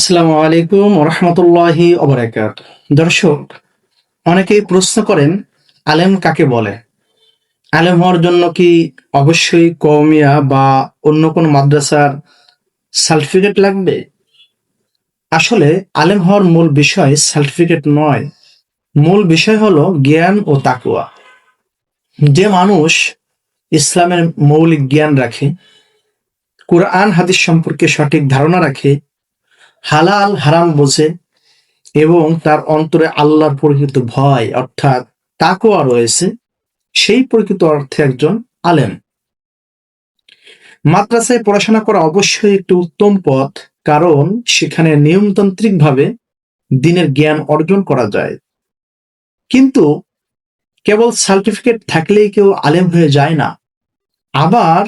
আসসালামু আলাইকুম রহমতুল্লাহি ওবারাকাত। দর্শক, অনেকেই প্রশ্ন করেন, আলেম কাকে বলে? আলেম হওয়ার জন্য কি অবশ্যই কওমিয়া বা অন্য কোনো মাদ্রাসার সার্টিফিকেট লাগবে? আসলে আলেম হওয়ার মূল বিষয় সার্টিফিকেট নয়, মূল বিষয় হলো জ্ঞান ও তাকওয়া। যে মানুষ ইসলামের মৌলিক জ্ঞান রাখে, কুরআন হাদিস সম্পর্কে সঠিক ধারণা রাখে, হালাল হারাম বোঝে এবং তার অন্তরে আল্লাহর প্রকৃত ভয় অর্থাৎ তাকওয়া রয়েছে, সেই প্রকৃত অর্থে একজন আলেম। মাদ্রাসায় পড়াশোনা করা অবশ্যই একটি উত্তম পথ, কারণ সেখানে নিয়মতান্ত্রিকভাবে দ্বীনের জ্ঞান অর্জন করা যায়। কিন্তু কেবল সার্টিফিকেট থাকলেই কেউ আলেম হয়ে যায় না। আবার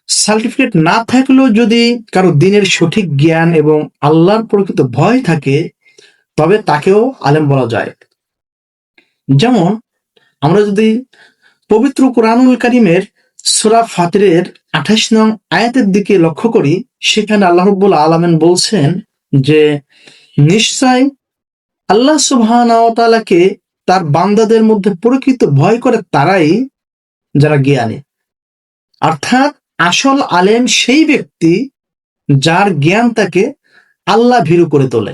সার্টিফিকেট না থাকলেও যদি কারো দ্বীনের সঠিক জ্ঞান এবং আল্লাহর প্রকৃত ভয় থাকে, তবে তাকেও আলেম বলা যায়। যেমন আমরা যদি পবিত্র কুরআনুল কারীমের সূরা ফাতিরের ২৮ নং আয়াতের দিকে লক্ষ্য করি, সেখানে আল্লাহ রাব্বুল আলামিন বলছেন যে নিশ্চয় আল্লাহ সুবহানাহু ওয়া তাআলাকে তার বান্দাদের মধ্যে প্রকৃত ভয় করে তারাই যারা জ্ঞানী। অর্থাৎ আসল আলেম সেই ব্যক্তি যার জ্ঞান তাকে আল্লাহ ভীরু করে তোলে।